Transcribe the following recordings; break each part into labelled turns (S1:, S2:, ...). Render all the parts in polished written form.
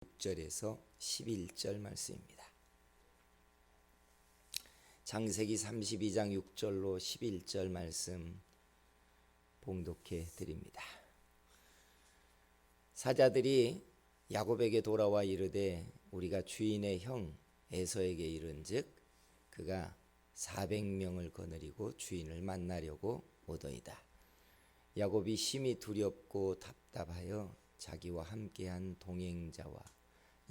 S1: 6절에서 11절 말씀입니다. 창세기 32장 6절로 11절 말씀 봉독해 드립니다. 사자들이 야곱에게 돌아와 이르되 우리가 주인의 형 에서에게 이른즉 그가 400명을 거느리고 주인을 만나려고 오더이다. 야곱이 심히 두렵고 답답하여 자기와 함께한 동행자와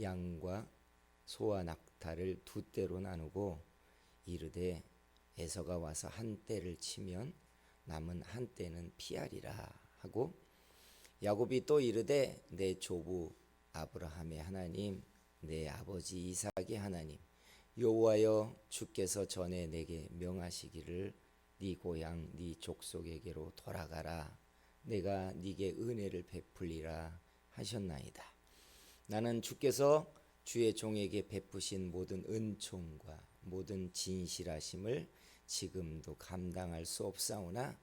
S1: 양과 소와 낙타를 두 떼로 나누고 이르되 에서가 와서 한 떼를 치면 남은 한 떼는 피하리라 하고, 야곱이 또 이르되 내 조부 아브라함의 하나님 내 아버지 이삭의 하나님 여호와여 주께서 전에 내게 명하시기를 네 고향 네 족속에게로 돌아가라 내가 네게 은혜를 베풀리라 하셨나이다. 나는 주께서 주의 종에게 베푸신 모든 은총과 모든 진실하심을 지금도 감당할 수 없사오나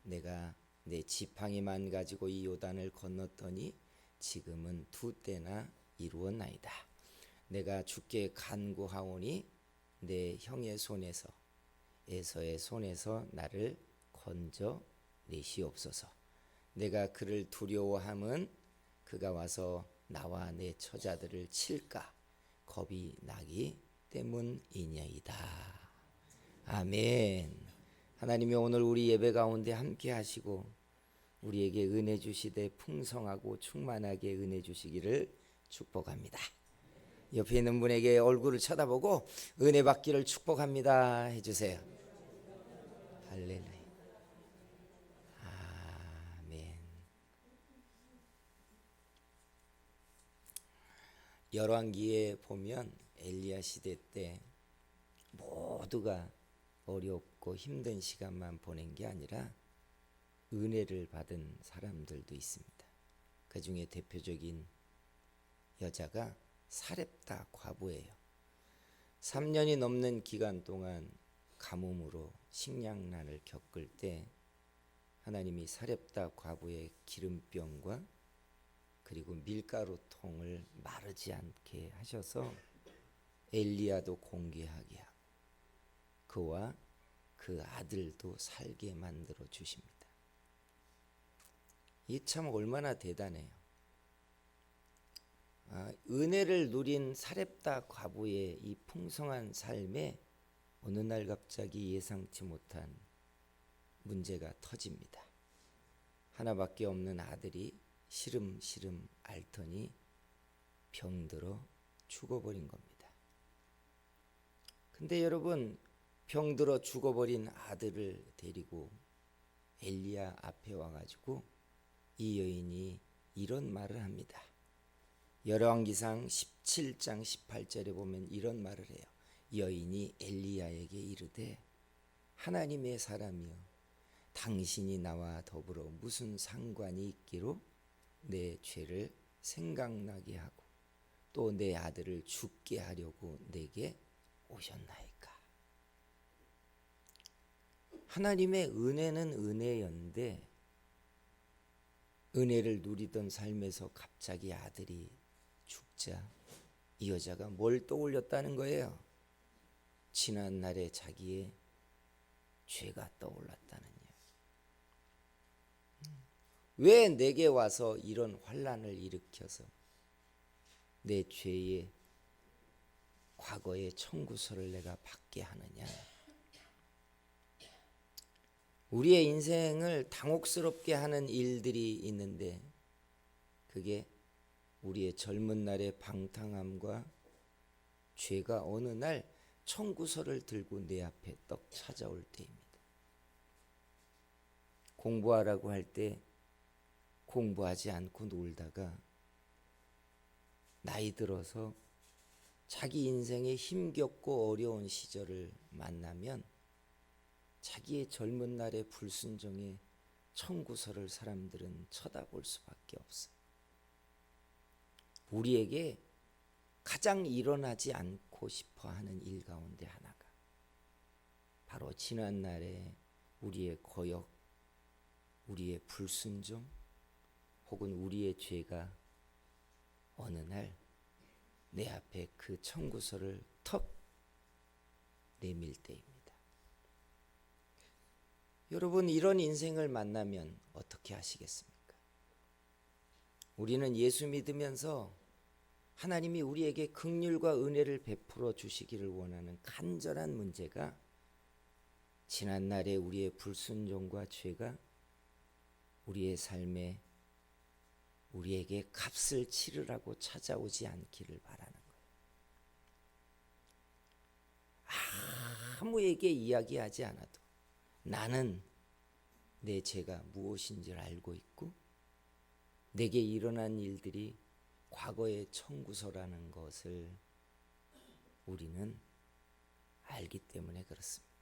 S1: 내가 내 지팡이만 가지고 이 요단을 건넜더니 지금은 두 때나 이루었나이다. 내가 주께 간구하오니 내 형의 손에서 에서의 손에서 나를 건져 내시옵소서. 내가 그를 두려워함은 그가 와서 나와 내 처자들을 칠까 겁이 나기 때문이니이다. 아멘. 하나님이 오늘 우리 예배 가운데 함께 하시고 우리에게 은혜 주시되 풍성하고 충만하게 은혜 주시기를 축복합니다. 옆에 있는 분에게 얼굴을 쳐다보고 은혜 받기를 축복합니다 해주세요. 할렐루야. 아멘. 열왕기에 보면 엘리야 시대 때 모두가 어렵고 힘든 시간만 보낸 게 아니라 은혜를 받은 사람들도 있습니다. 그 중에 대표적인 여자가 사렙다 과부예요. 3년이 넘는 기간 동안 가뭄으로 식량난을 겪을 때 하나님이 사렙다 과부의 기름병과 그리고 밀가루통을 마르지 않게 하셔서 엘리야도 공개하게 하고 그와 그 아들도 살게 만들어 주십니다. 이 참 얼마나 대단해요. 은혜를 누린 사렙다 과부의 이 풍성한 삶에 어느 날 갑자기 예상치 못한 문제가 터집니다. 하나밖에 없는 아들이 시름시름 앓더니 병들어 죽어버린 겁니다. 근데 여러분, 병들어 죽어버린 아들을 데리고 엘리야 앞에 와가지고 이 여인이 이런 말을 합니다. 열왕기상 17장 18절에 보면 이런 말을 해요. 여인이 엘리야에게 이르되 하나님의 사람이여 당신이 나와 더불어 무슨 상관이 있기로 내 죄를 생각나게 하고 또 내 아들을 죽게 하려고 내게 오셨나이까. 하나님의 은혜는 은혜였는데 은혜를 누리던 삶에서 갑자기 아들이 죽자 이 여자가 뭘 떠올렸다는 거예요? 지난 날에 자기의 죄가 떠올랐다는 이야기. 왜 내게 와서 이런 환난을 일으켜서 내 죄의 과거의 청구서를 내가 받게 하느냐. 우리의 인생을 당혹스럽게 하는 일들이 있는데 그게 우리의 젊은 날의 방탕함과 죄가 어느 날 청구서를 들고 내 앞에 떡 찾아올 때입니다. 공부하라고 할 때 공부하지 않고 놀다가 나이 들어서 자기 인생에 힘겹고 어려운 시절을 만나면 자기의 젊은 날의 불순종의 청구서를 사람들은 쳐다볼 수밖에 없어요. 우리에게 가장 일어나지 않고 싶어 하는 일 가운데 하나가 바로 지난 날에 우리의 거역, 우리의 불순종 혹은 우리의 죄가 어느 날 내 앞에 그 청구서를 턱 내밀 때입니다. 여러분, 이런 인생을 만나면 어떻게 하시겠습니까? 우리는 예수 믿으면서 하나님이 우리에게 긍휼과 은혜를 베풀어 주시기를 원하는 간절한 문제가 지난날의 우리의 불순종과 죄가 우리의 삶에 우리에게 값을 치르라고 찾아오지 않기를 바라는 거예요. 아무에게 이야기하지 않아도 나는 내 죄가 무엇인지를 알고 있고 내게 일어난 일들이 과거의 청구서라는 것을 우리는 알기 때문에 그렇습니다.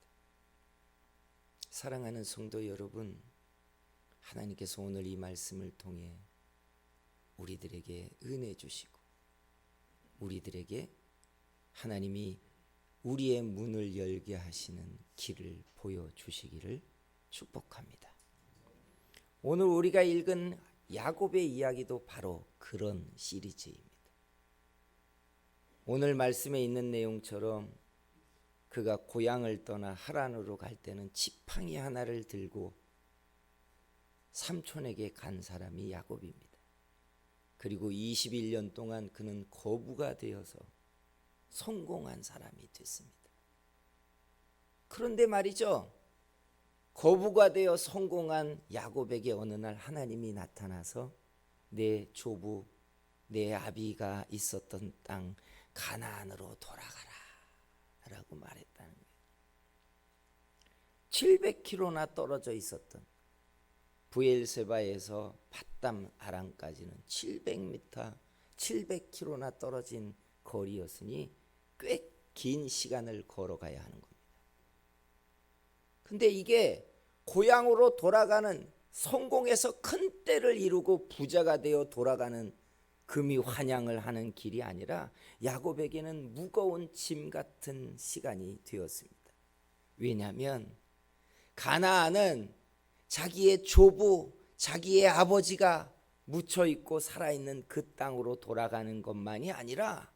S1: 사랑하는 성도 여러분, 하나님께서 오늘 이 말씀을 통해 우리들에게 은혜 주시고 우리들에게 하나님이 우리의 문을 열게 하시는 길을 보여주시기를 축복합니다. 오늘 우리가 읽은 야곱의 이야기도 바로 그런 시리즈입니다. 오늘 말씀에 있는 내용처럼 그가 고향을 떠나 하란으로 갈 때는 지팡이 하나를 들고 삼촌에게 간 사람이 야곱입니다. 그리고 21년 동안 그는 거부가 되어서 성공한 사람이 됐습니다. 그런데 말이죠, 거부가 되어 성공한 야곱에게 어느 날 하나님이 나타나서 내 조부, 내 아비가 있었던 땅 가나안으로 돌아가라 라고 말했다는 거예요. 700km나 떨어져 있었던 브엘세바에서 밧담 아람까지는 700m, 700km나 떨어진 거리였으니 꽤 긴 시간을 걸어가야 하는 겁니다. 근데 이게 고향으로 돌아가는, 성공해서 큰 때를 이루고 부자가 되어 돌아가는 금이 환향을 하는 길이 아니라 야곱에게는 무거운 짐 같은 시간이 되었습니다. 왜냐하면 가나안은 자기의 조부, 자기의 아버지가 묻혀 있고 살아있는 그 땅으로 돌아가는 것만이 아니라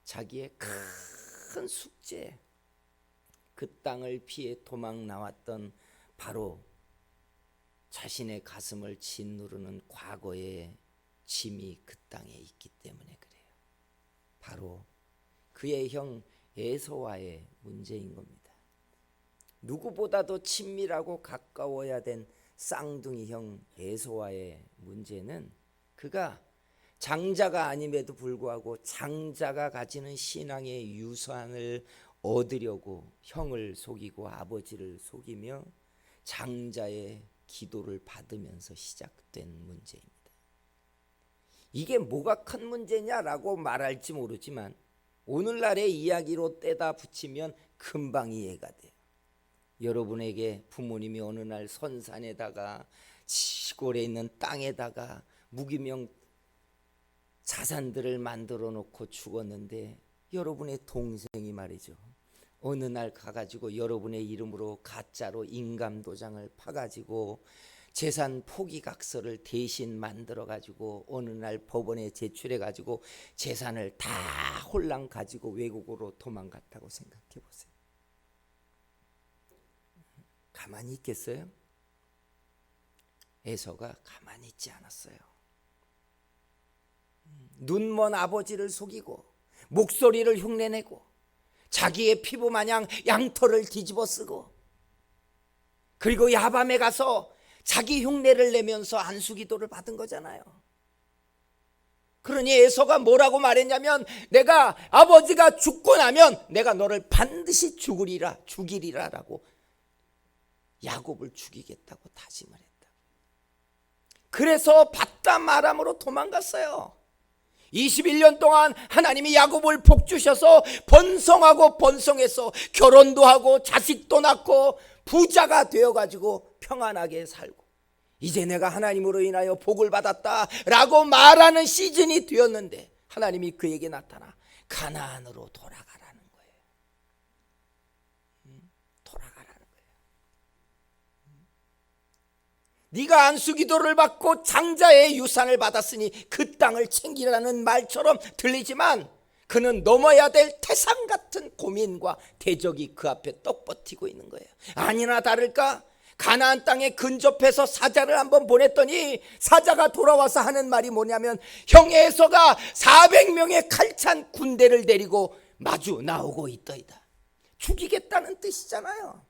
S1: 자기의 큰 숙제, 그 땅을 피해 도망 나왔던 바로 자신의 가슴을 짓누르는 과거의 짐이 그 땅에 있기 때문에 그래요. 바로 그의 형 에서와의 문제인 겁니다. 누구보다도 친밀하고 가까워야 된 쌍둥이 형 에서와의 문제는 그가 장자가 아님에도 불구하고 장자가 가지는 신앙의 유산을 얻으려고 형을 속이고 아버지를 속이며 장자의 기도를 받으면서 시작된 문제입니다. 이게 뭐가 큰 문제냐라고 말할지 모르지만 오늘날의 이야기로 떼다 붙이면 금방 이해가 돼요. 여러분에게 부모님이 어느 날 선산에다가 시골에 있는 땅에다가 무기명 자산들을 만들어 놓고 죽었는데 여러분의 동생이 말이죠, 어느 날 가가지고 여러분의 이름으로 가짜로 인감도장을 파가지고 재산 포기각서를 대신 만들어가지고 어느 날 법원에 제출해가지고 재산을 다 홀랑 가지고 외국으로 도망갔다고 생각해 보세요. 가만히 있겠어요? 에서가 가만히 있지 않았어요. 눈먼 아버지를 속이고 목소리를 흉내내고 자기의 피부 마냥 양털을 뒤집어 쓰고 그리고 야밤에 가서 자기 흉내를 내면서 안수기도를 받은 거잖아요. 그러니 에서가 뭐라고 말했냐면 내가 아버지가 죽고 나면 내가 너를 반드시 죽이리라 라고 야곱을 죽이겠다고 다짐을 했다. 그래서 밧담 아람으로 도망갔어요. 21년 동안 하나님이 야곱을 복주셔서 번성하고 번성해서 결혼도 하고 자식도 낳고 부자가 되어가지고 평안하게 살고 이제 내가 하나님으로 인하여 복을 받았다라고 말하는 시즌이 되었는데 하나님이 그에게 나타나 가나안으로 돌아가라는 거예요. 돌아가라는 거예요. 네가 안수기도를 받고 장자의 유산을 받았으니 그 땅을 챙기라는 말처럼 들리지만 그는 넘어야 될 태산 같은 고민과 대적이 그 앞에 떡 버티고 있는 거예요. 아니나 다를까 가나안 땅에 근접해서 사자를 한번 보냈더니 사자가 돌아와서 하는 말이 뭐냐면 형 에서가 400명의 칼찬 군대를 데리고 마주 나오고 있더이다. 죽이겠다는 뜻이잖아요.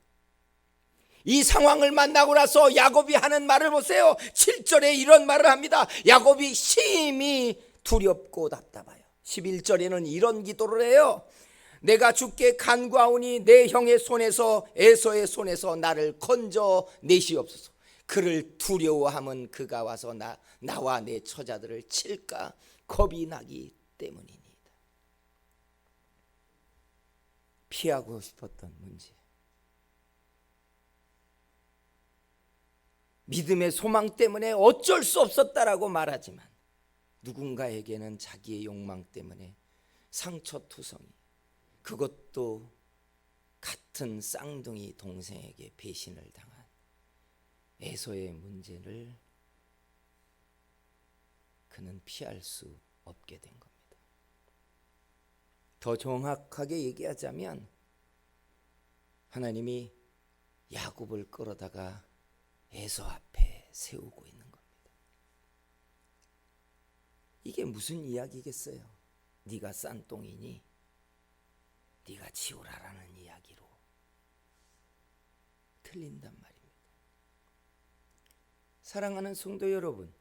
S1: 이 상황을 만나고 나서 야곱이 하는 말을 보세요. 7절에 이런 말을 합니다. 야곱이 심히 두렵고 답답하여. 11절에는 이런 기도를 해요. 내가 주께 간구하오니 내 형의 손에서 에서의 손에서 나를 건져 내시옵소서. 그를 두려워함은 그가 와서 나와 내 처자들을 칠까 겁이 나기 때문이니이다. 피하고 싶었던 문제, 믿음의 소망 때문에 어쩔 수 없었다라고 말하지만 누군가에게는 자기의 욕망 때문에 상처투성이, 그것도 같은 쌍둥이 동생에게 배신을 당한 에서의 문제를 그는 피할 수 없게 된 겁니다. 더 정확하게 얘기하자면 하나님이 야곱을 끌어다가 에서 앞에 세우고 있는 겁니다. 이게 무슨 이야기겠어요? 네가 싼똥이니 네가 치우라라는 이야기로 틀린단 말입니다. 사랑하는 성도 여러분,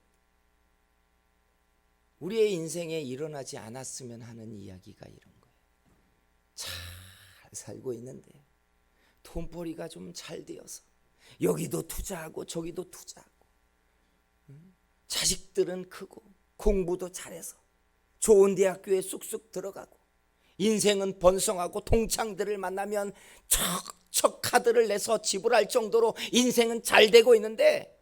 S1: 우리의 인생에 일어나지 않았으면 하는 이야기가 이런 거예요. 잘 살고 있는데 돈벌이가 좀 잘 되어서 여기도 투자하고 저기도 투자하고, 자식들은 크고 공부도 잘해서 좋은 대학교에 쑥쑥 들어가고, 인생은 번성하고 동창들을 만나면 척척 카드를 내서 지불할 정도로 인생은 잘 되고 있는데,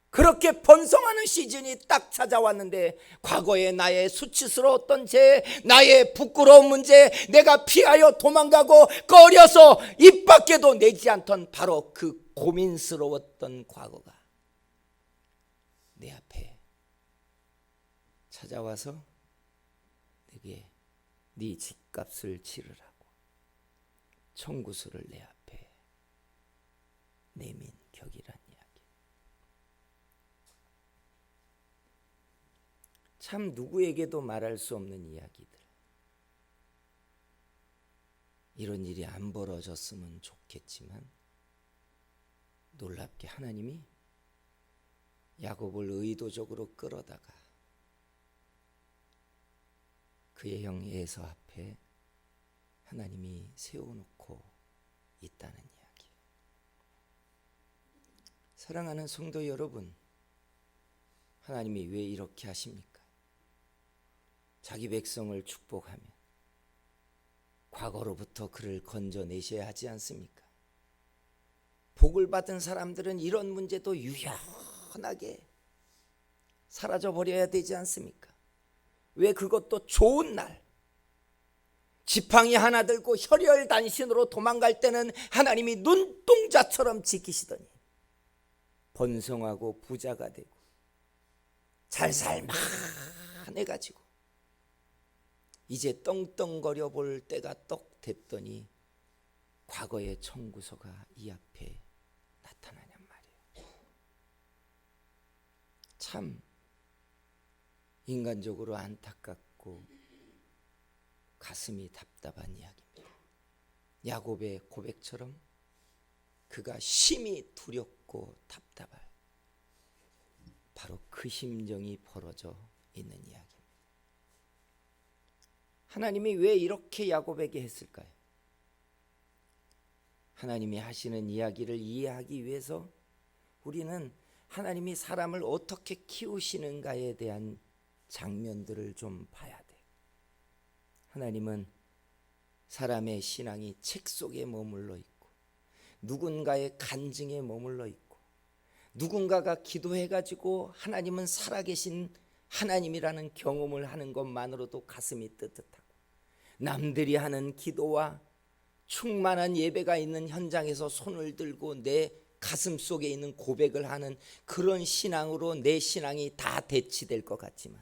S1: 그렇게 번성하는 시즌이 딱 찾아왔는데 과거의 나의 수치스러웠던 죄, 나의 부끄러운 문제, 내가 피하여 도망가고 꺼려서 입 밖에도 내지 않던 바로 그 고민스러웠던 과거가 내 앞에 찾아와서 내게 네 집값을 치르라고 청구서를 내 앞에 내민 격이란 이야기. 참 누구에게도 말할 수 없는 이야기들. 이런 일이 안 벌어졌으면 좋겠지만 놀랍게 하나님이 야곱을 의도적으로 끌어다가 그의 형 에서 앞에 하나님이 세워놓고 있다는 이야기. 사랑하는 성도 여러분, 하나님이 왜 이렇게 하십니까? 자기 백성을 축복하면 과거로부터 그를 건져내셔야 하지 않습니까? 복을 받은 사람들은 이런 문제도 유연하게 사라져버려야 되지 않습니까? 왜 그것도 좋은 날, 지팡이 하나 들고 혈혈단신으로 도망갈 때는 하나님이 눈동자처럼 지키시더니 번성하고 부자가 되고 잘 살만해가지고 이제 떵떵거려 볼 때가 떡 됐더니 과거의 청구서가 이 앞에 나타나냔 말이에요. 참 인간적으로 안타깝고 가슴이 답답한 이야기입니다. 야곱의 고백처럼 그가 심히 두렵고 답답할 바로 그 심정이 벌어져 있는 이야기입니다. 하나님이 왜 이렇게 야곱에게 했을까요? 하나님이 하시는 이야기를 이해하기 위해서 우리는 하나님이 사람을 어떻게 키우시는가에 대한 장면들을 좀 봐야 돼. 하나님은 사람의 신앙이 책 속에 머물러 있고 누군가의 간증에 머물러 있고 누군가가 기도해가지고 하나님은 살아계신 하나님이라는 경험을 하는 것만으로도 가슴이 뜨뜻하고, 남들이 하는 기도와 충만한 예배가 있는 현장에서 손을 들고 내 가슴 속에 있는 고백을 하는 그런 신앙으로 내 신앙이 다 대치될 것 같지만,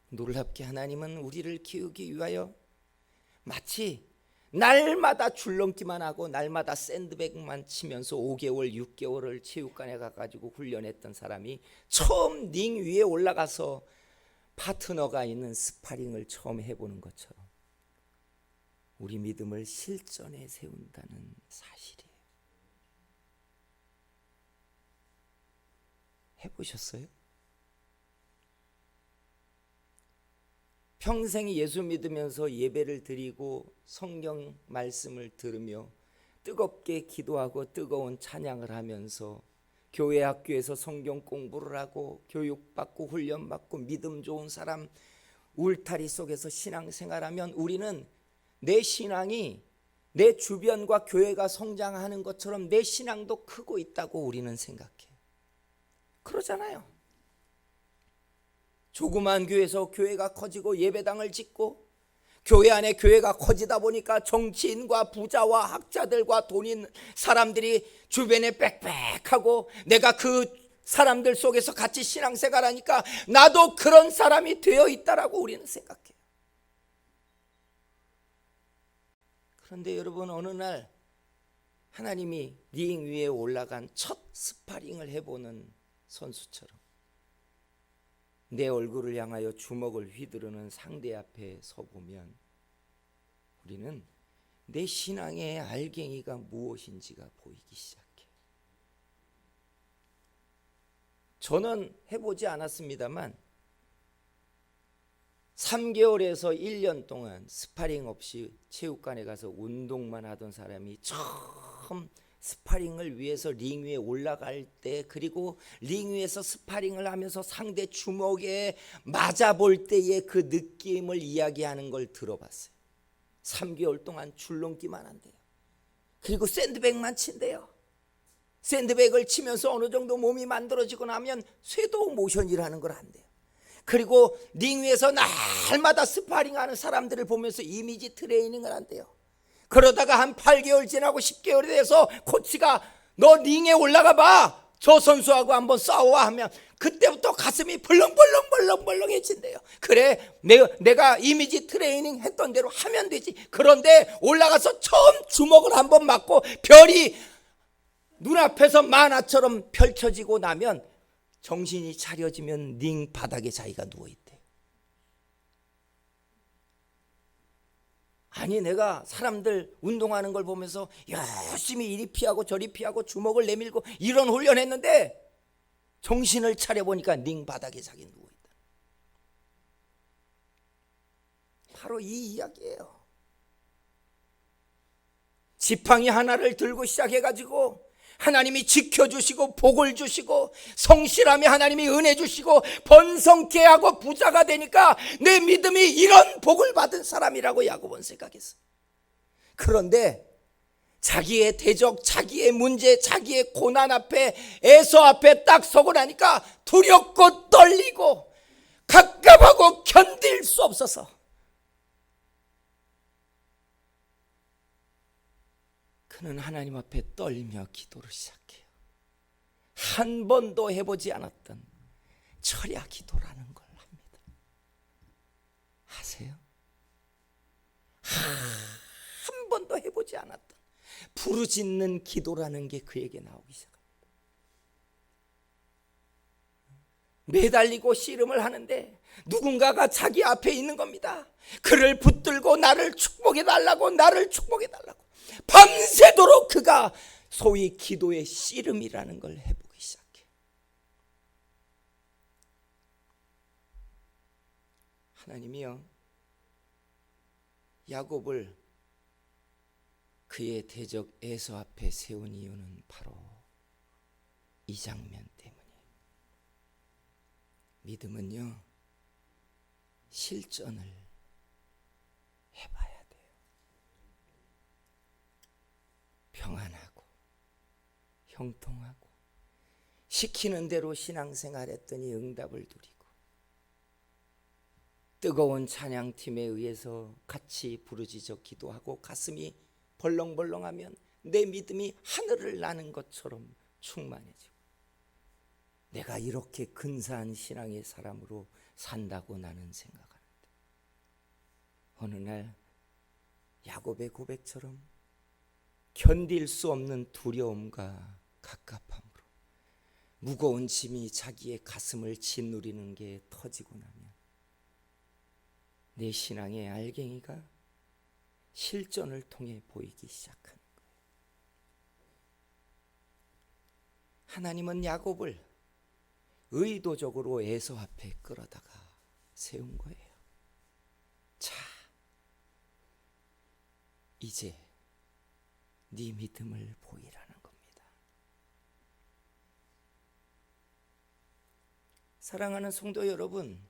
S1: 놀랍게 하나님은 우리를 키우기 위하여 마치 날마다 줄넘기만 하고 날마다 샌드백만 치면서 5개월 6개월을 체육관에 가가지고 훈련했던 사람이 처음 링 위에 올라가서 파트너가 있는 스파링을 처음 해보는 것처럼 우리 믿음을 실전에 세운다는 사실이에요. 해보셨어요? 평생 예수 믿으면서 예배를 드리고 성경 말씀을 들으며 뜨겁게 기도하고 뜨거운 찬양을 하면서 교회 학교에서 성경 공부를 하고 교육받고 훈련받고 믿음 좋은 사람 울타리 속에서 신앙생활하면 우리는 내 신앙이 내 주변과 교회가 성장하는 것처럼 내 신앙도 크고 있다고 우리는 생각해요. 그러잖아요. 조그만 교회에서 교회가 커지고 예배당을 짓고 교회 안에 교회가 커지다 보니까 정치인과 부자와 학자들과 돈 있는 사람들이 주변에 빽빽하고 내가 그 사람들 속에서 같이 신앙생활하니까 나도 그런 사람이 되어 있다라고 우리는 생각해요. 그런데 여러분, 어느 날 하나님이 링 위에 올라간 첫 스파링을 해보는 선수처럼 내 얼굴을 향하여 주먹을 휘두르는 상대 앞에 서보면 우리는 내 신앙의 알갱이가 무엇인지가 보이기 시작해요. 저는 해보지 않았습니다만 3개월에서 1년 동안 스파링 없이 체육관에 가서 운동만 하던 사람이 처음 스파링을 위해서 링 위에 올라갈 때, 그리고 링 위에서 스파링을 하면서 상대 주먹에 맞아볼 때의 그 느낌을 이야기하는 걸 들어봤어요. 3개월 동안 줄넘기만 한대요. 그리고 샌드백만 친대요. 샌드백을 치면서 어느 정도 몸이 만들어지고 나면 쇄도 모션이라는 걸 한대요. 그리고 링 위에서 날마다 스파링하는 사람들을 보면서 이미지 트레이닝을 한대요. 그러다가 한 8개월 지나고 10개월이 돼서 코치가 너 링에 올라가 봐, 저 선수하고 한번 싸워와 하면 그때부터 가슴이 벌렁벌렁해진대요. 그래, 내가 이미지 트레이닝 했던 대로 하면 되지. 그런데 올라가서 처음 주먹을 한번 맞고 별이 눈앞에서 만화처럼 펼쳐지고 나면 정신이 차려지면 링 바닥에 자기가 누워있대요. 아니, 내가 사람들 운동하는 걸 보면서 열심히 이리 피하고 저리 피하고 주먹을 내밀고 이런 훈련했는데 정신을 차려보니까 링 바닥에 자기 누워있다. 바로 이 이야기예요. 지팡이 하나를 들고 시작해가지고 하나님이 지켜주시고 복을 주시고 성실하며 하나님이 은혜 주시고 번성케 하고 부자가 되니까 내 믿음이 이런 복을 받은 사람이라고 야고보는 생각했어요. 그런데 자기의 대적, 자기의 문제, 자기의 고난 앞에, 에서 앞에 딱 서고 나니까 두렵고 떨리고 갑갑하고 견딜 수 없어서 그는 하나님 앞에 떨며 기도를 시작해요. 한 번도 해보지 않았던 철야 기도라는 걸 합니다. 아세요? 한 번도 해보지 않았던 부르짖는 기도라는 게 그에게 나오기 시작합니다. 매달리고 씨름을 하는데 누군가가 자기 앞에 있는 겁니다. 그를 붙들고 나를 축복해달라고, 나를 축복해달라고. 밤새도록 그가 소위 기도의 씨름이라는 걸 해보기 시작해. 하나님이요, 야곱을 그의 대적 에서 앞에 세운 이유는 바로 이 장면 때문이에요. 믿음은요, 실전을 해봐야 돼요. 평안하고 형통하고 시키는 대로 신앙생활했더니 응답을 누리고 뜨거운 찬양팀에 의해서 같이 부르짖어 기도하고 가슴이 벌렁벌렁하면 내 믿음이 하늘을 나는 것처럼 충만해지고, 내가 이렇게 근사한 신앙의 사람으로 산다고 나는 생각하는데, 어느 날 야곱의 고백처럼 견딜 수 없는 두려움과 갑갑함으로 무거운 짐이 자기의 가슴을 짓누리는 게 터지고 나면 내 신앙의 알갱이가 실전을 통해 보이기 시작하는 거예요. 하나님은 야곱을 의도적으로 에서 앞에 끌어다가 세운 거예요. 자, 이제 네 믿음을 보이라는 겁니다. 사랑하는 성도 여러분,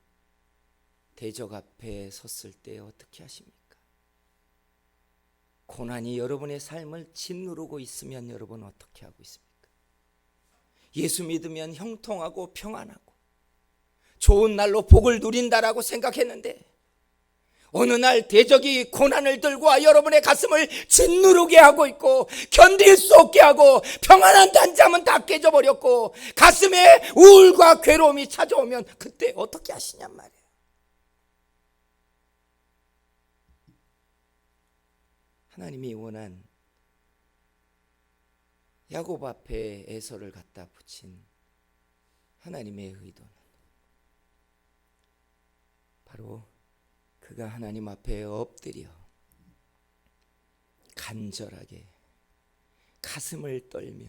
S1: 대적 앞에 섰을 때 어떻게 하십니까? 고난이 여러분의 삶을 짓누르고 있으면 여러분 어떻게 하고 있습니까? 예수 믿으면 형통하고 평안하고 좋은 날로 복을 누린다라고 생각했는데, 어느 날 대적이 고난을 들고 와 여러분의 가슴을 짓누르게 하고 있고, 견딜 수 없게 하고, 평안한 단잠은 다 깨져버렸고 가슴에 우울과 괴로움이 찾아오면 그때 어떻게 하시냔 말이에요. 하나님이 원한 야곱 앞에 에서를 갖다 붙인 하나님의 의도는 바로 그가 하나님 앞에 엎드려 간절하게 가슴을 떨며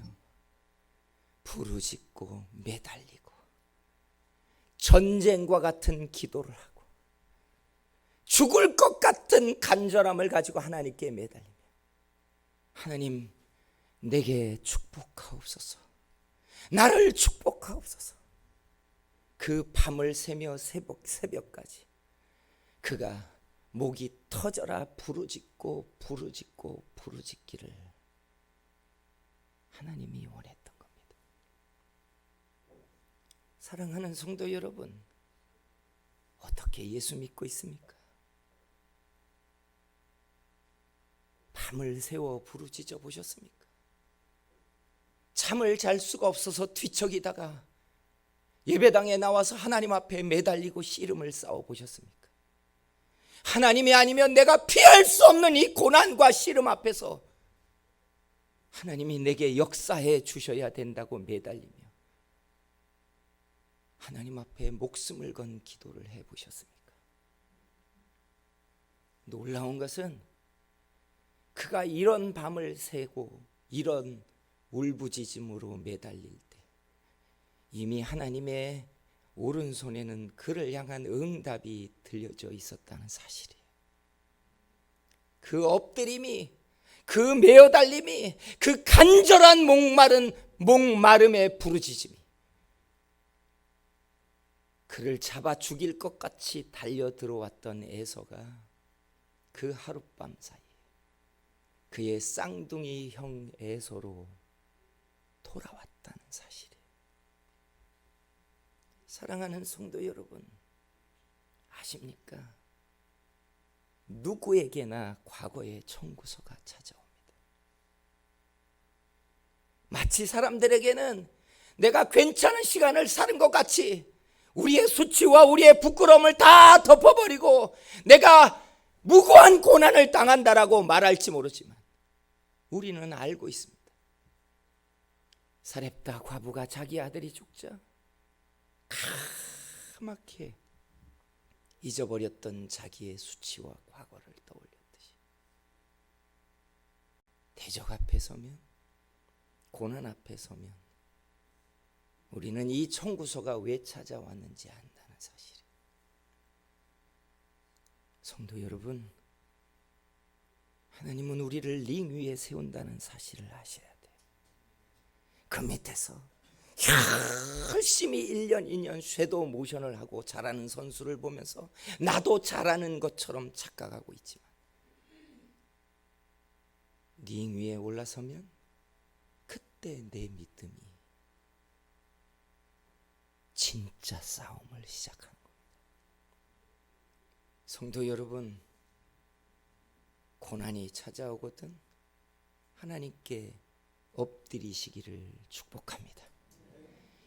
S1: 부르짖고 매달리고 전쟁과 같은 기도를 하고 죽을 것 같은 간절함을 가지고 하나님께 매달리며, 하나님 내게 축복하옵소서, 나를 축복하옵소서. 그 밤을 새며 새벽까지 그가 목이 터져라 부르짖고 부르짖기를 하나님이 원했던 겁니다. 사랑하는 성도 여러분, 어떻게 예수 믿고 있습니까? 밤을 새워 부르짖어 보셨습니까? 잠을 잘 수가 없어서 뒤척이다가 예배당에 나와서 하나님 앞에 매달리고 씨름을 싸워 보셨습니까? 하나님이 아니면 내가 피할 수 없는 이 고난과 씨름 앞에서 하나님이 내게 역사해 주셔야 된다고 매달리며 하나님 앞에 목숨을 건 기도를 해 보셨습니까? 놀라운 것은 그가 이런 밤을 새고 이런 울부짖음으로 매달릴 때 이미 하나님의 오른손에는 그를 향한 응답이 들려져 있었다는 사실이에요. 그 엎드림이, 그 메어달림이, 그 간절한 목마름의 부르짖음이 그를 잡아 죽일 것 같이 달려 들어왔던 에서가 그 하룻밤 사이에 그의 쌍둥이 형 에서로 돌아왔다는 사실이에요. 사랑하는 성도 여러분, 아십니까? 누구에게나 과거의 청구서가 찾아옵니다. 마치 사람들에게는 내가 괜찮은 시간을 사는 것 같이 우리의 수치와 우리의 부끄러움을 다 덮어버리고 내가 무고한 고난을 당한다라고 말할지 모르지만 우리는 알고 있습니다. 사렙다 과부가 자기 아들이 죽자 까맣게 잊어버렸던 자기의 수치와 과거를 떠올렸듯이 대적 앞에 서면, 고난 앞에 서면 우리는 이 청구서가 왜 찾아왔는지 안다는 사실이에요. 성도 여러분, 하나님은 우리를 링 위에 세운다는 사실을 아셔야 돼요. 그 밑에서 열심히 1년 2년 섀도우 모션을 하고 잘하는 선수를 보면서 나도 잘하는 것처럼 착각하고 있지만 링 위에 올라서면 그때 내 믿음이 진짜 싸움을 시작하는 겁니다. 성도 여러분, 고난이 찾아오거든 하나님께 엎드리시기를 축복합니다.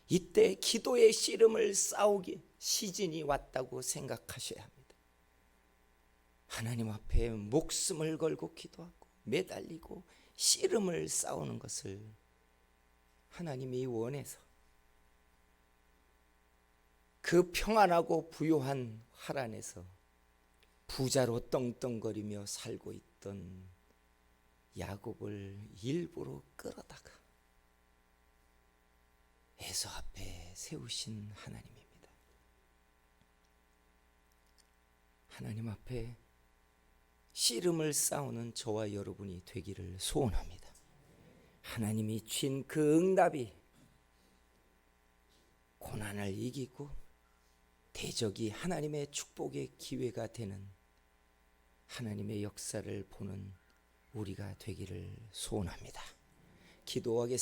S1: 이때 기도의 씨름을 싸우기 시즌이 왔다고 생각하셔야 합니다. 하나님 앞에 목숨을 걸고 기도하고 매달리고 씨름을 싸우는 것을 하나님이 원해서 그 평안하고 부요한 하란에서 부자로 떵떵거리며 살고 있던 야곱을 일부러 끌어다가 에서 앞에 세우신 하나님입니다. 하나님 앞에 씨름을 싸우는 저와 여러분이 되기를 소원합니다. 하나님이 주신 그 응답이 고난을 이기고 대적이 하나님의 축복의 기회가 되는 하나님의 역사를 보는 우리가 되기를 소원합니다. 기도하겠습니다.